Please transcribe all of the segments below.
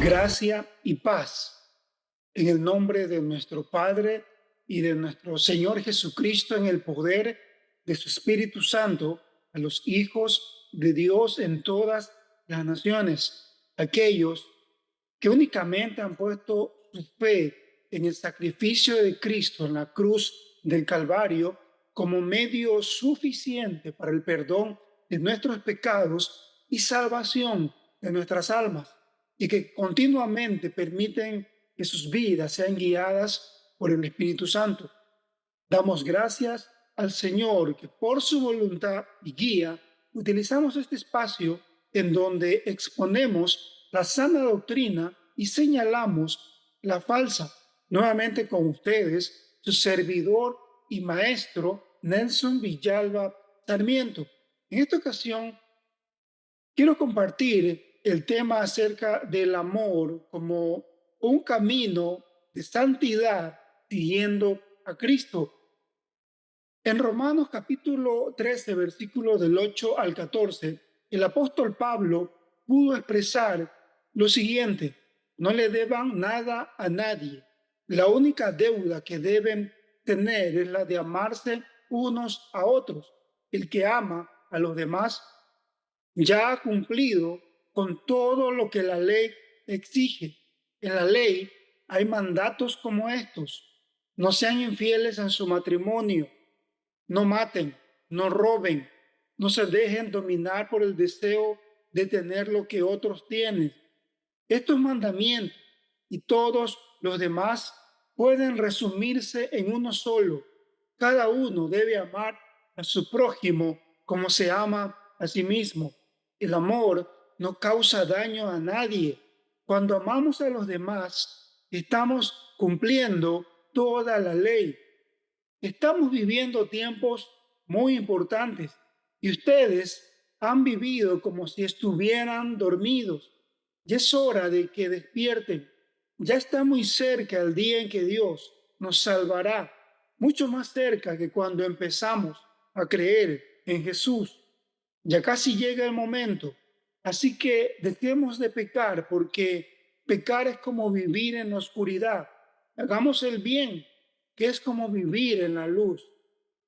Gracia y paz en el nombre de nuestro Padre y de nuestro Señor Jesucristo, en el poder de su Espíritu Santo, a los hijos de Dios en todas las naciones, aquellos que únicamente han puesto su fe en el sacrificio de Cristo en la cruz del Calvario como medio suficiente para el perdón de nuestros pecados y salvación de nuestras almas, y que continuamente permiten que sus vidas sean guiadas por el Espíritu Santo. Damos gracias al Señor que por su voluntad y guía utilizamos este espacio en donde exponemos la sana doctrina y señalamos la falsa. Nuevamente con ustedes, su servidor y maestro Nelson Villalba Sarmiento. En esta ocasión quiero compartir el tema acerca del amor como un camino de santidad siguiendo a Cristo. En Romanos capítulo 13, versículo del 8 al 14, el apóstol Pablo pudo expresar lo siguiente: no le deban nada a nadie. La única deuda que deben tener es la de amarse unos a otros. El que ama a los demás ya ha cumplido con todo lo que la ley exige. En la ley hay mandatos como estos: no sean infieles en su matrimonio, no maten, no roben, no se dejen dominar por el deseo de tener lo que otros tienen. Estos mandamientos y todos los demás pueden resumirse en uno solo: cada uno debe amar a su prójimo como se ama a sí mismo. El amor no causa daño a nadie. Cuando amamos a los demás, estamos cumpliendo toda la ley. Estamos viviendo tiempos muy importantes y ustedes han vivido como si estuvieran dormidos. Ya es hora de que despierten. Ya está muy cerca el día en que Dios nos salvará, mucho más cerca que cuando empezamos a creer en Jesús. Ya casi llega el momento. Así que dejemos de pecar, porque pecar es como vivir en la oscuridad. Hagamos el bien, que es como vivir en la luz.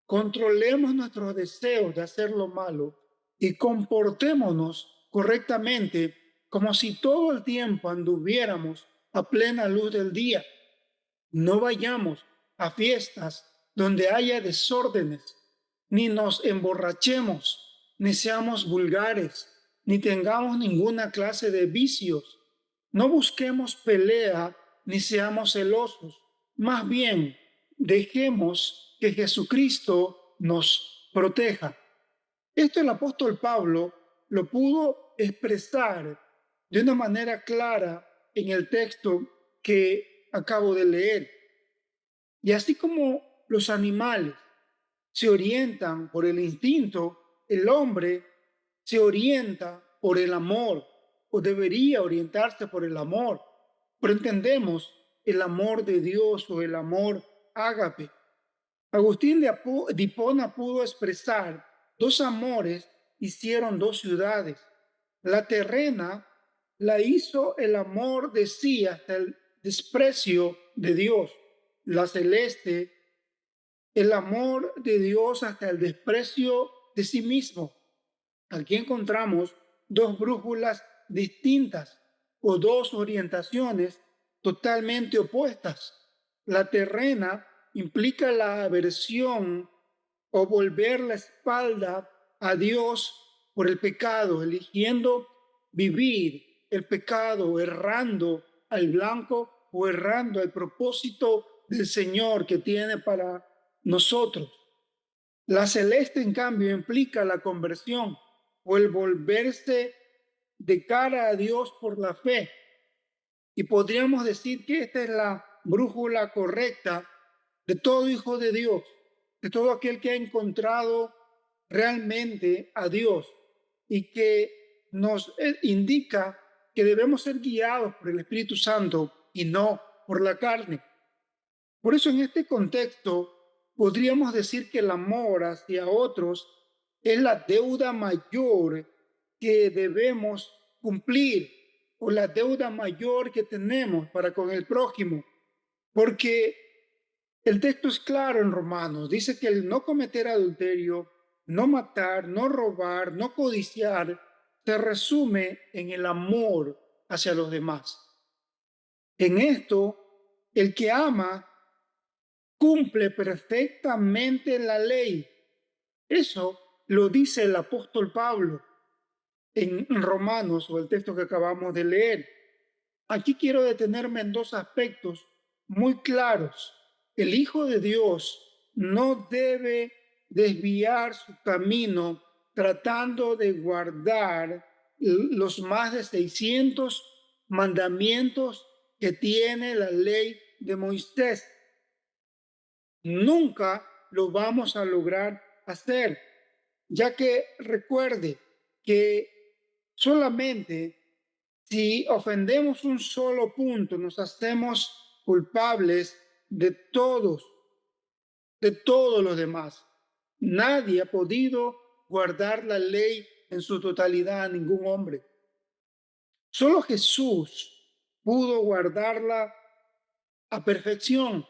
Controlemos nuestros deseos de hacer lo malo y comportémonos correctamente, como si todo el tiempo anduviéramos a plena luz del día. No vayamos a fiestas donde haya desórdenes, ni nos emborrachemos, ni seamos vulgares, ni tengamos ninguna clase de vicios. No busquemos pelea, ni seamos celosos. Más bien, dejemos que Jesucristo nos proteja. Esto el apóstol Pablo lo pudo expresar de una manera clara en el texto que acabo de leer. Y así como los animales se orientan por el instinto, el hombre se orienta por el amor, o debería orientarse por el amor. Pero entendemos el amor de Dios, o el amor ágape. Agustín de Hipona pudo expresar: dos amores hicieron dos ciudades. La terrena la hizo el amor de sí hasta el desprecio de Dios. La celeste, el amor de Dios hasta el desprecio de sí mismo. Aquí encontramos dos brújulas distintas, o dos orientaciones totalmente opuestas. La terrena implica la aversión o volver la espalda a Dios por el pecado, eligiendo vivir el pecado, errando al blanco o errando al propósito del Señor que tiene para nosotros. La celeste, en cambio, implica la conversión, o el volverse de cara a Dios por la fe. Y podríamos decir que esta es la brújula correcta de todo hijo de Dios, de todo aquel que ha encontrado realmente a Dios, y que nos indica que debemos ser guiados por el Espíritu Santo y no por la carne. Por eso, en este contexto, podríamos decir que el amor hacia otros es la deuda mayor que debemos cumplir. o la deuda mayor que tenemos para con el prójimo, porque el texto es claro en Romanos, dice que el no cometer adulterio, no matar, no robar, no codiciar, se resume en el amor hacia los demás. En esto, el que ama cumple perfectamente la ley. Eso lo dice el apóstol Pablo en Romanos o el texto que acabamos de leer. Aquí quiero detenerme en dos aspectos muy claros. El Hijo de Dios no debe desviar su camino tratando de guardar los más de 600 mandamientos que tiene la ley de Moisés. Nunca lo vamos a lograr hacer, ya que recuerde que solamente si ofendemos un solo punto, nos hacemos culpables de todos los demás. Nadie ha podido guardar la ley en su totalidad, ningún hombre. Solo Jesús pudo guardarla a perfección.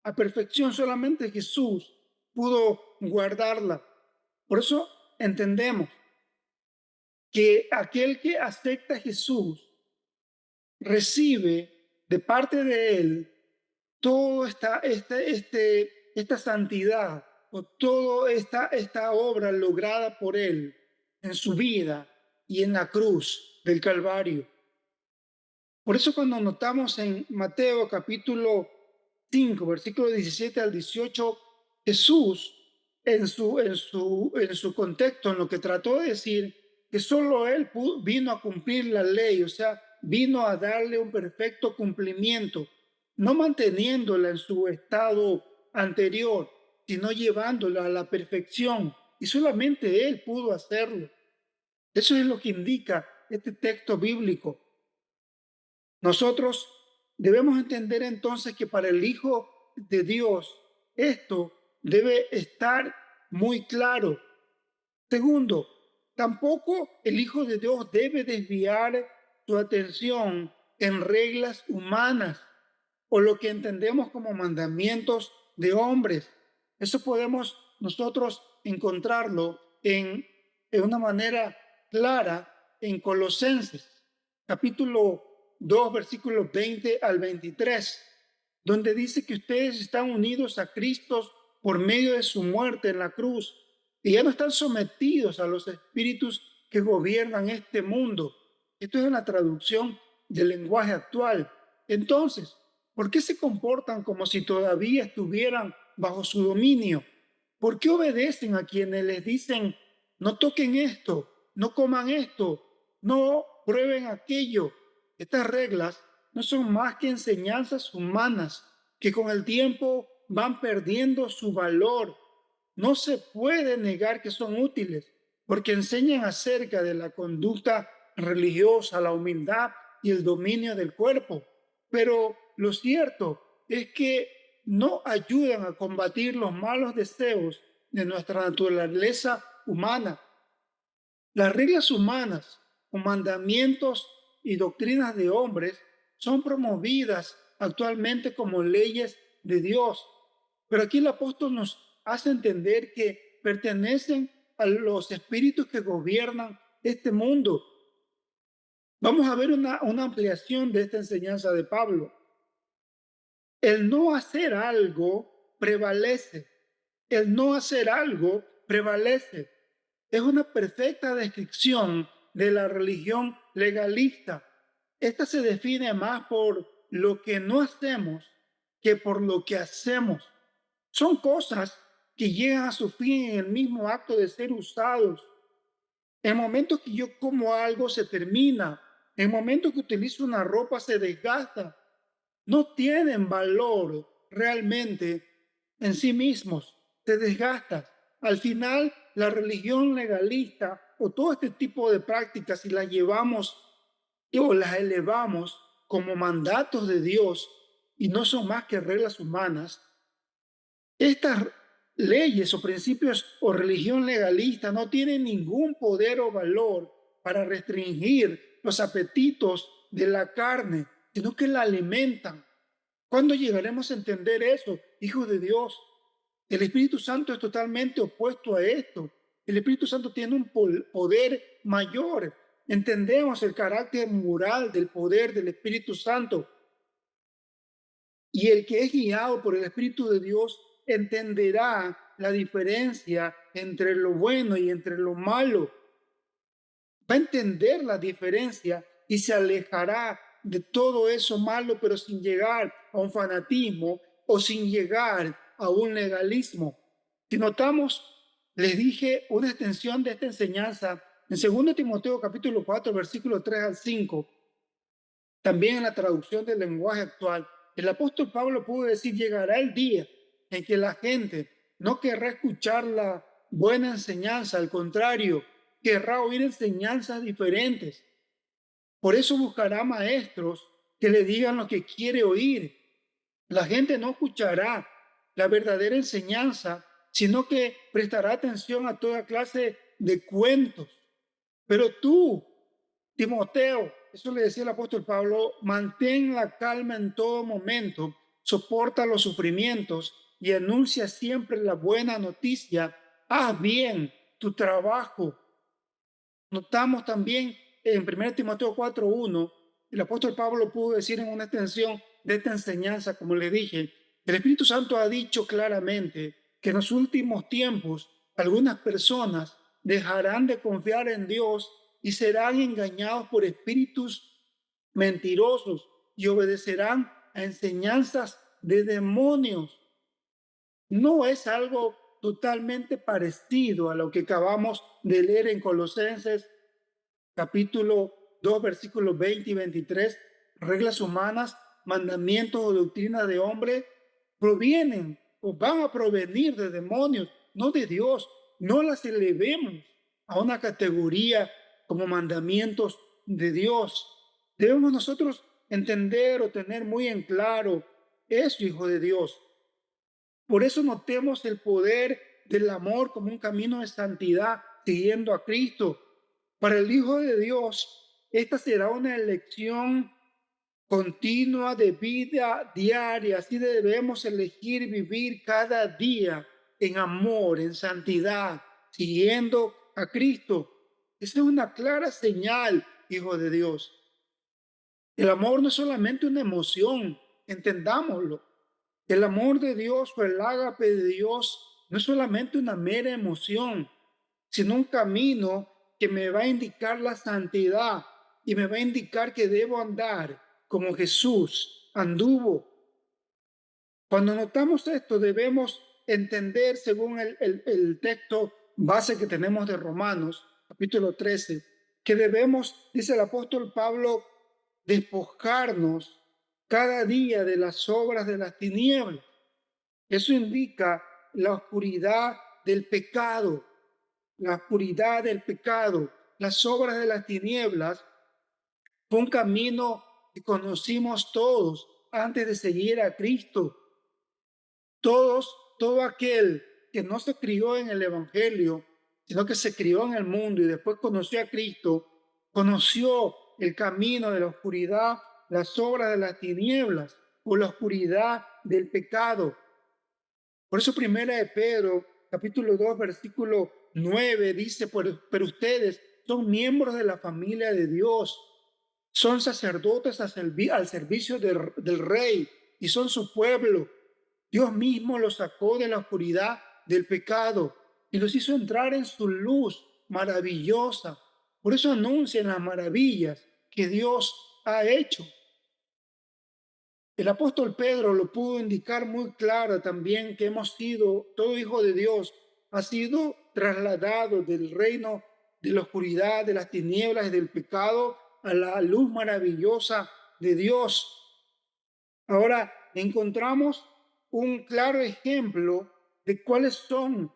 A perfección solamente Jesús pudo guardarla. Por eso entendemos que aquel que acepta a Jesús recibe de parte de él toda esta santidad o toda esta obra lograda por él en su vida y en la cruz del Calvario. Por eso cuando notamos en Mateo capítulo 5, versículo 17 al 18, Jesús en su contexto, en lo que trató de decir, que solo Él vino a cumplir la ley, o sea, vino a darle un perfecto cumplimiento, no manteniéndola en su estado anterior, sino llevándola a la perfección. Y solamente Él pudo hacerlo. Eso es lo que indica este texto bíblico. Nosotros debemos entender entonces que para el Hijo de Dios esto debe estar muy claro. Segundo, tampoco el Hijo de Dios debe desviar su atención en reglas humanas o lo que entendemos como mandamientos de hombres. Eso podemos nosotros encontrarlo en una manera clara en Colosenses, capítulo 2, versículos 20 al 23, donde dice que ustedes están unidos a Cristo por medio de su muerte en la cruz y ya no están sometidos a los espíritus que gobiernan este mundo. Esto es una traducción del lenguaje actual. Entonces, ¿por qué se comportan como si todavía estuvieran bajo su dominio? ¿Por qué obedecen a quienes les dicen, no toquen esto, no coman esto, no prueben aquello? Estas reglas no son más que enseñanzas humanas que con el tiempo van perdiendo su valor. No se puede negar que son útiles porque enseñan acerca de la conducta religiosa, la humildad y el dominio del cuerpo. Pero lo cierto es que no ayudan a combatir los malos deseos de nuestra naturaleza humana. Las reglas humanas o mandamientos y doctrinas de hombres son promovidas actualmente como leyes de Dios. Pero aquí el apóstol nos hace entender que pertenecen a los espíritus que gobiernan este mundo. Vamos a ver una ampliación de esta enseñanza de Pablo. El no hacer algo prevalece. El no hacer algo prevalece. Es una perfecta descripción de la religión legalista. Esta se define más por lo que no hacemos que por lo que hacemos. Son cosas que llegan a su fin en el mismo acto de ser usados. El momento que yo como algo se termina. El momento que utilizo una ropa se desgasta. No tienen valor realmente en sí mismos. Se desgastan. Al final, la religión legalista o todo este tipo de prácticas, si las llevamos o las elevamos como mandatos de Dios y no son más que reglas humanas, estas leyes o principios o religión legalista no tienen ningún poder o valor para restringir los apetitos de la carne, sino que la alimentan. ¿Cuándo llegaremos a entender eso, hijos de Dios? El Espíritu Santo es totalmente opuesto a esto. El Espíritu Santo tiene un poder mayor. Entendemos el carácter moral del poder del Espíritu Santo. Y el que es guiado por el Espíritu de Dios entenderá la diferencia entre lo bueno y entre lo malo. Va a entender la diferencia y se alejará de todo eso malo, pero sin llegar a un fanatismo o sin llegar a un legalismo. Si notamos, les dije una extensión de esta enseñanza en 2 Timoteo capítulo 4, versículo 3 al 5, también en la traducción del lenguaje actual. El apóstol Pablo pudo decir, llegará el día en que la gente no querrá escuchar la buena enseñanza, al contrario, querrá oír enseñanzas diferentes. Por eso buscará maestros que le digan lo que quiere oír. La gente no escuchará la verdadera enseñanza, sino que prestará atención a toda clase de cuentos. Pero tú, Timoteo, eso le decía el apóstol Pablo, mantén la calma en todo momento, soporta los sufrimientos y anuncia siempre la buena noticia. Haz bien tu trabajo. Notamos también en 1 Timoteo 4:1, el apóstol Pablo pudo decir en una extensión de esta enseñanza, como le dije, el Espíritu Santo ha dicho claramente que en los últimos tiempos algunas personas dejarán de confiar en Dios y serán engañados por espíritus mentirosos y obedecerán a enseñanzas de demonios. No es algo totalmente parecido a lo que acabamos de leer en Colosenses capítulo 2, versículos 20 y 23, reglas humanas, mandamientos o doctrina de hombre, provienen o van a provenir de demonios, no de Dios. No las elevemos a una categoría como mandamientos de Dios. Debemos nosotros entender o tener muy en claro eso, hijo de Dios. Por eso notemos el poder del amor como un camino de santidad, siguiendo a Cristo. Para el Hijo de Dios, esta será una elección continua de vida diaria. Así debemos elegir vivir cada día en amor, en santidad, siguiendo a Cristo. Esa es una clara señal, hijo de Dios. El amor no es solamente una emoción, entendámoslo. El amor de Dios o el ágape de Dios no es solamente una mera emoción, sino un camino que me va a indicar la santidad y me va a indicar que debo andar como Jesús anduvo. Cuando notamos esto, debemos entender, según el texto base que tenemos de Romanos, capítulo 13, que debemos, dice el apóstol Pablo, despojarnos cada día de las obras de las tinieblas. Eso indica la oscuridad del pecado, la oscuridad del pecado. Las obras de las tinieblas fue un camino que conocimos todos antes de seguir a Cristo. Todo aquel que no se crió en el Evangelio, sino que se crió en el mundo y después conoció a Cristo, conoció el camino de la oscuridad, las obras de las tinieblas o la oscuridad del pecado. Por eso primera de Pedro, capítulo 2, versículo 9, dice, pero ustedes son miembros de la familia de Dios, son sacerdotes al servicio del rey y son su pueblo. Dios mismo los sacó de la oscuridad del pecado y los hizo entrar en su luz maravillosa. Por eso anuncian las maravillas que Dios ha hecho. El apóstol Pedro lo pudo indicar muy claro también que hemos sido, todo hijo de Dios ha sido trasladado del reino de la oscuridad, de las tinieblas y del pecado a la luz maravillosa de Dios. Ahora encontramos un claro ejemplo de cuáles son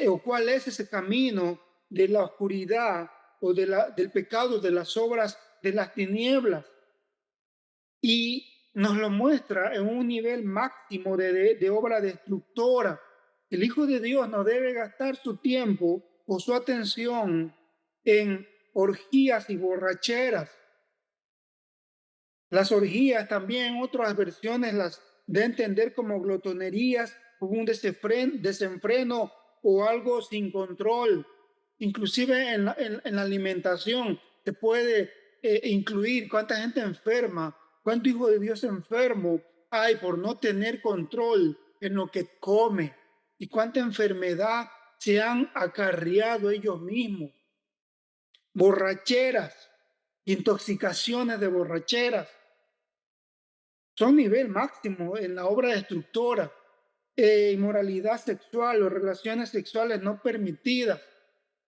o cuál es ese camino de la oscuridad o del pecado, de las obras de las tinieblas. Y nos lo muestra en un nivel máximo de obra destructora. El Hijo de Dios no debe gastar su tiempo o su atención en orgías y borracheras. Las orgías también, otras versiones las de entender como glotonerías, como un desenfreno o algo sin control. Inclusive en la alimentación se puede incluir cuánta gente enferma, cuánto hijo de Dios enfermo hay por no tener control en lo que come y cuánta enfermedad se han acarreado ellos mismos. Borracheras, intoxicaciones de borracheras son nivel máximo en la obra destructora, inmoralidad sexual o relaciones sexuales no permitidas.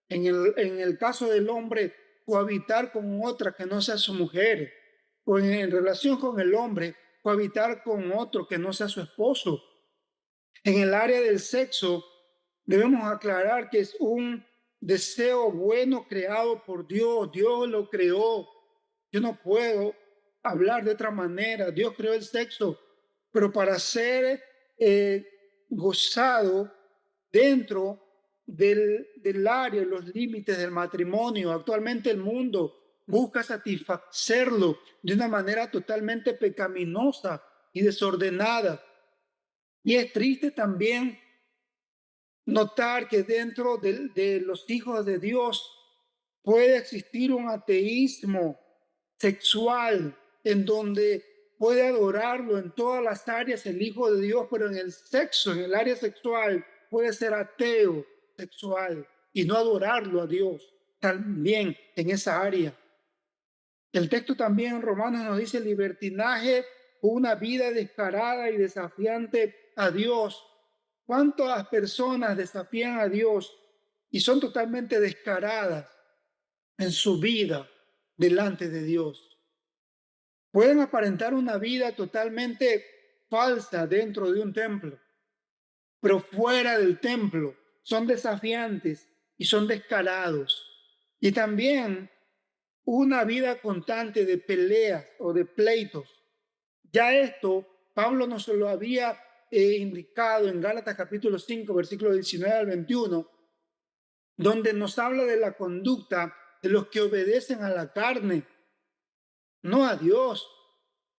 En el caso del hombre, cohabitar con otra que no sea su mujer, o en relación con el hombre, cohabitar con otro que no sea su esposo. En el área del sexo, debemos aclarar que es un deseo bueno creado por Dios. Dios lo creó. Yo no puedo hablar de otra manera. Dios creó el sexo, pero para ser gozado dentro del área, los límites del matrimonio. Actualmente el mundo busca satisfacerlo de una manera totalmente pecaminosa y desordenada. Y es triste también notar que dentro de los hijos de Dios puede existir un ateísmo sexual en donde puede adorarlo en todas las áreas el Hijo de Dios, pero en el sexo, en el área sexual, puede ser ateo sexual y no adorarlo a Dios también en esa área. El texto también en Romanos nos dice libertinaje, una vida descarada y desafiante a Dios. ¿Cuántas personas desafían a Dios y son totalmente descaradas en su vida delante de Dios? Pueden aparentar una vida totalmente falsa dentro de un templo, pero fuera del templo son desafiantes y son descarados. Y también una vida constante de peleas o de pleitos. Ya esto, Pablo nos lo había indicado en Gálatas capítulo 5, versículo 19 al 21, donde nos habla de la conducta de los que obedecen a la carne, no a Dios.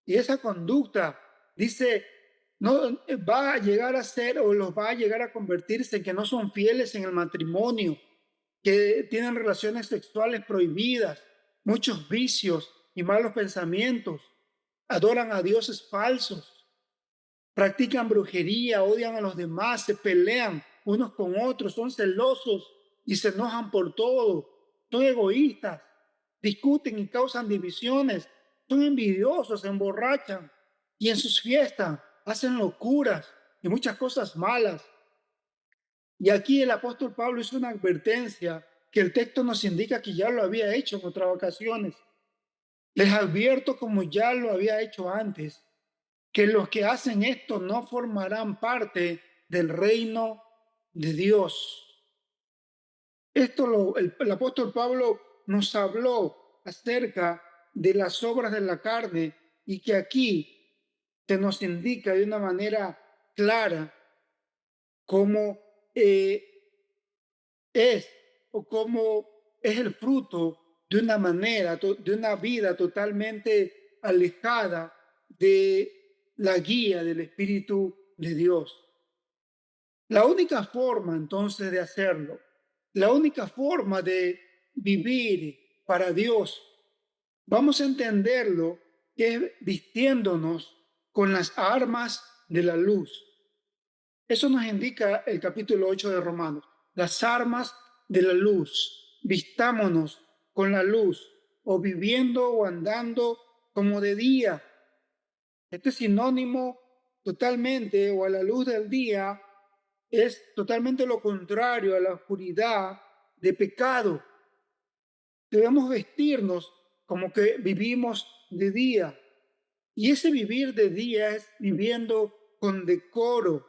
Y esa conducta, dice, no va a llegar a ser o los va a llegar a convertirse en que no son fieles en el matrimonio, que tienen relaciones sexuales prohibidas, muchos vicios y malos pensamientos, adoran a dioses falsos, practican brujería, odian a los demás, se pelean unos con otros, son celosos y se enojan por todo, son egoístas, discuten y causan divisiones, son envidiosos, se emborrachan y en sus fiestas hacen locuras y muchas cosas malas. Y aquí el apóstol Pablo hizo una advertencia que el texto nos indica que ya lo había hecho en otras ocasiones. Les advierto, como ya lo había hecho antes, que los que hacen esto no formarán parte del reino de Dios. El apóstol Pablo nos habló acerca de las obras de la carne y que aquí se nos indica de una manera clara cómo es o cómo es el fruto de una manera, de una vida totalmente alejada de la guía del Espíritu de Dios. La única forma entonces de hacerlo, la única forma de vivir para Dios, vamos a entenderlo que es vistiéndonos con las armas de la luz. Eso nos indica el capítulo 8 de Romanos. Las armas de la luz. Vistámonos con la luz o viviendo o andando como de día. Este es sinónimo totalmente o a la luz del día es totalmente lo contrario a la oscuridad de pecado. Debemos vestirnos como que vivimos de día. Y ese vivir de día es viviendo con decoro.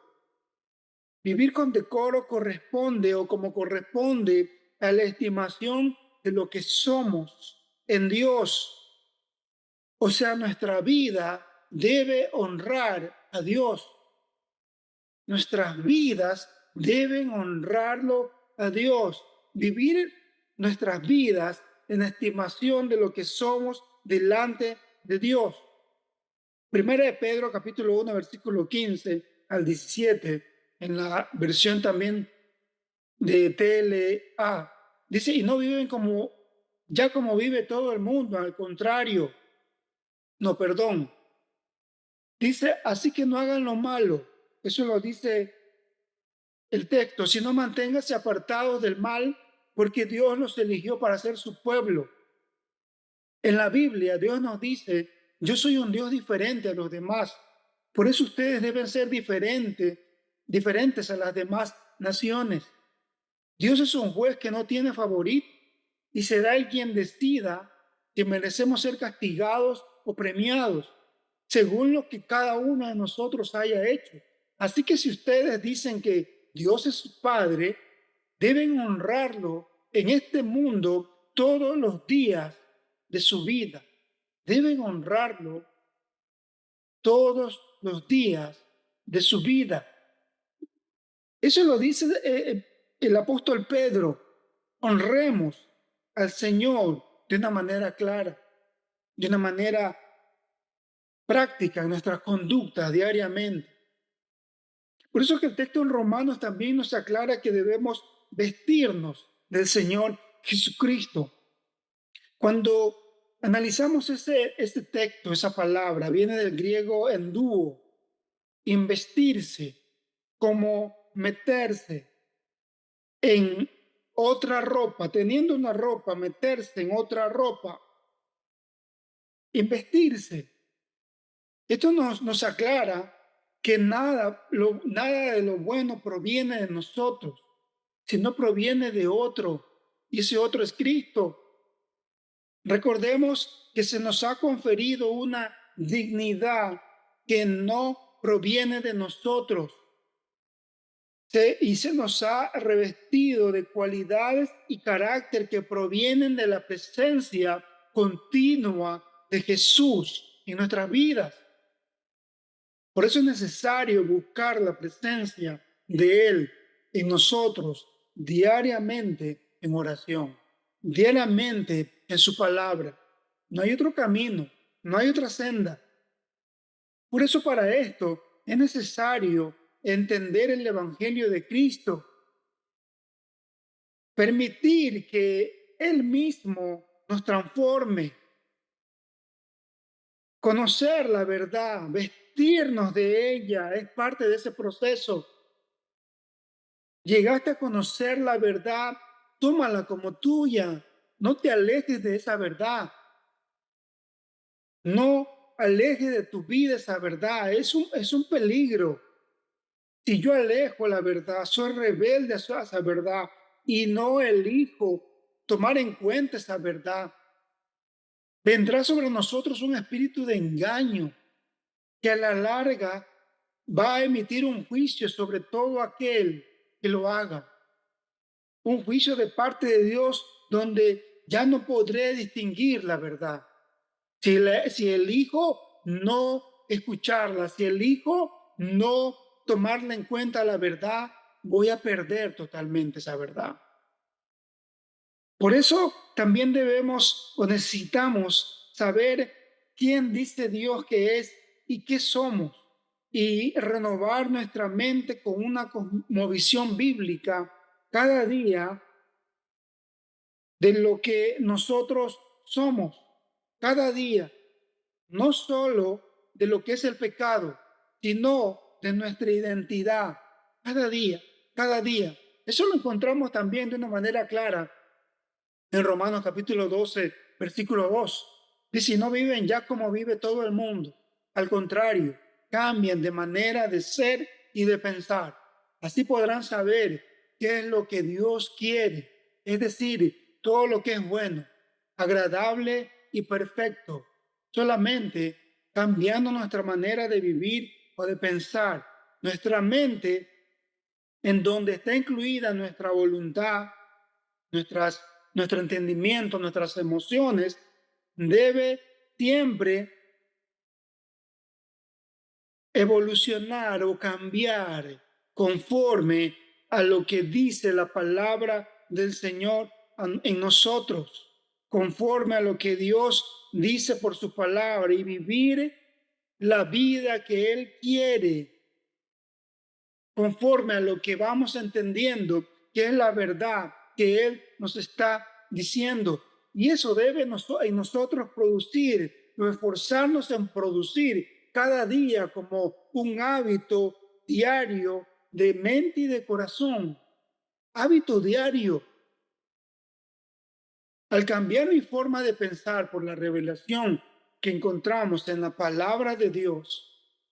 Vivir con decoro corresponde o como corresponde a la estimación de lo que somos en Dios. O sea, nuestra vida debe honrar a Dios. Nuestras vidas deben honrarlo a Dios. Vivir nuestras vidas en estimación de lo que somos delante de Dios. Primera de Pedro, capítulo 1, versículo 15 al 17, en la versión también de TLA, dice, y no viven como vive todo el mundo, al contrario, no, perdón, dice, así que no hagan lo malo, eso lo dice el texto, sino manténganse apartados del mal, porque Dios los eligió para ser su pueblo. En la Biblia, Dios nos dice, yo soy un Dios diferente a los demás. Por eso ustedes deben ser diferentes a las demás naciones. Dios es un juez que no tiene favorito y será Él quien decida que merecemos ser castigados o premiados, según lo que cada uno de nosotros haya hecho. Así que si ustedes dicen que Dios es su Padre, deben honrarlo en este mundo todos los días de su vida. Deben honrarlo todos los días de su vida. Eso lo dice el apóstol Pedro. Honremos al Señor de una manera clara, de una manera práctica en nuestras conductas diariamente. Por eso que el texto en Romanos también nos aclara que debemos vestirnos del Señor Jesucristo. Cuando analizamos este texto, esa palabra viene del griego enduo, investirse, como meterse en otra ropa, teniendo una ropa, meterse en otra ropa, investirse. Esto nos aclara que nada de lo bueno proviene de nosotros, sino proviene de otro, y ese otro es Cristo. Recordemos que se nos ha conferido una dignidad que no proviene de nosotros, y se nos ha revestido de cualidades y carácter que provienen de la presencia continua de Jesús en nuestras vidas. Por eso es necesario buscar la presencia de Él en nosotros diariamente en oración, diariamente en su palabra. No hay otro camino, no hay otra senda. Por eso para esto es necesario entender el Evangelio de Cristo, permitir que Él mismo nos transforme, conocer la verdad, vestirnos de ella, es parte de ese proceso. Llegaste a conocer la verdad, tómala como tuya, no te alejes de esa verdad, no alejes de tu vida esa verdad, es un peligro. Si yo alejo la verdad, soy rebelde a esa verdad y no elijo tomar en cuenta esa verdad, vendrá sobre nosotros un espíritu de engaño que a la larga va a emitir un juicio sobre todo aquel que lo haga. Un juicio de parte de Dios donde ya no podré distinguir la verdad. Si elijo no escucharla, si elijo no tomarla en cuenta la verdad, voy a perder totalmente esa verdad. Por eso también debemos o necesitamos saber quién dice Dios que es y qué somos, y renovar nuestra mente con una cosmovisión bíblica cada día de lo que nosotros somos, cada día, no solo de lo que es el pecado, sino de nuestra identidad, cada día, cada día. Eso lo encontramos también de una manera clara en Romanos capítulo 12, versículo 2. Dice, no viven ya como vive todo el mundo. Al contrario, cambian de manera de ser y de pensar. Así podrán saber qué es lo que Dios quiere. Es decir, todo lo que es bueno, agradable y perfecto. Solamente cambiando nuestra manera de vivir o de pensar. Nuestra mente, en donde está incluida nuestra voluntad, nuestro entendimiento, nuestras emociones, debe siempre evolucionar o cambiar conforme a lo que dice la palabra del Señor en nosotros, conforme a lo que Dios dice por su palabra y vivir la vida que Él quiere, conforme a lo que vamos entendiendo, que es la verdad que Él nos está diciendo. Y eso debe en nosotros producir, esforzarnos en producir cada día como un hábito diario de mente y de corazón. Hábito diario. Al cambiar mi forma de pensar por la revelación que encontramos en la palabra de Dios,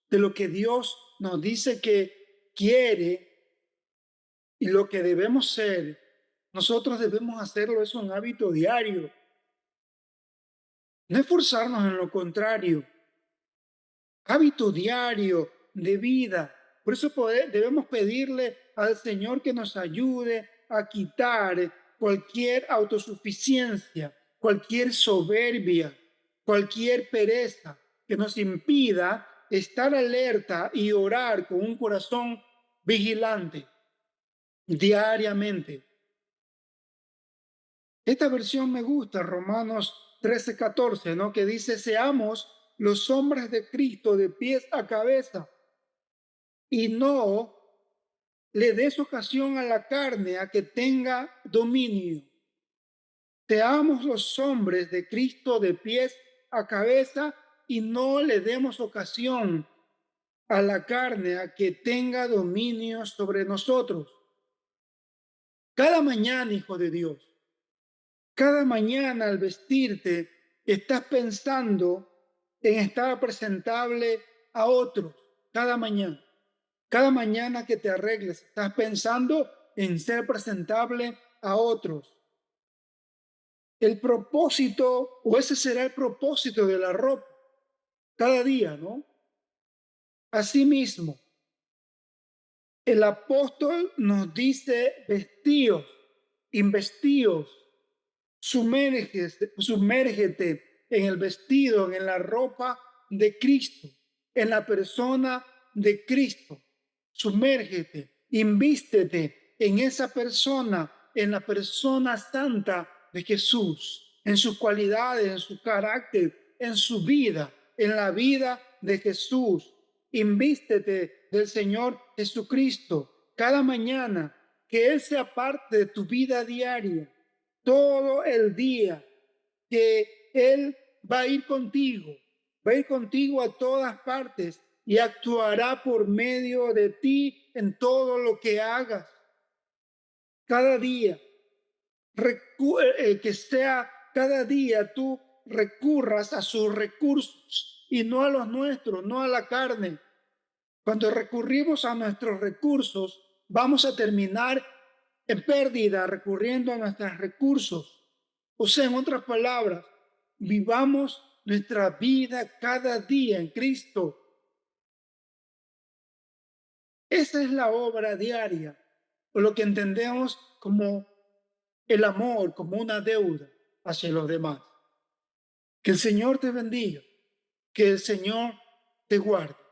de lo que Dios nos dice que quiere y lo que debemos ser, nosotros debemos hacerlo, es un hábito diario. No esforzarnos en lo contrario. Hábito diario de vida. Por eso debemos pedirle al Señor que nos ayude a quitar cualquier autosuficiencia, cualquier soberbia, cualquier pereza que nos impida estar alerta y orar con un corazón vigilante diariamente. Esta versión me gusta, Romanos 13:14, ¿no? Que dice, seamos los hombres de Cristo de pies a cabeza y no le des ocasión a la carne a que tenga dominio. Seamos los hombres de Cristo de pies a cabeza y no le demos ocasión a la carne a que tenga dominio sobre nosotros. Cada mañana, hijo de Dios, cada mañana al vestirte, estás pensando en estar presentable a otros. Cada mañana. Cada mañana que te arregles, estás pensando en ser presentable a otros. El propósito, o ese será el propósito de la ropa, cada día, ¿no? Asimismo, el apóstol nos dice vestíos, investíos, sumérgete en el vestido, en la ropa de Cristo, en la persona de Cristo. Sumérgete, invístete en esa persona, en la persona santa de Jesús, en sus cualidades, en su carácter, en su vida, en la vida de Jesús. Invístete del Señor Jesucristo cada mañana, que Él sea parte de tu vida diaria, todo el día, que Él va a ir contigo, a todas partes y actuará por medio de ti en todo lo que hagas. Cada día, que sea cada día tú recurras a sus recursos y no a los nuestros, no a la carne. Cuando recurrimos a nuestros recursos, vamos a terminar en pérdida recurriendo a nuestros recursos. O sea, en otras palabras, vivamos nuestra vida cada día en Cristo. Esa es la obra diaria, o lo que entendemos como el amor, como una deuda hacia los demás. Que el Señor te bendiga, que el Señor te guarde.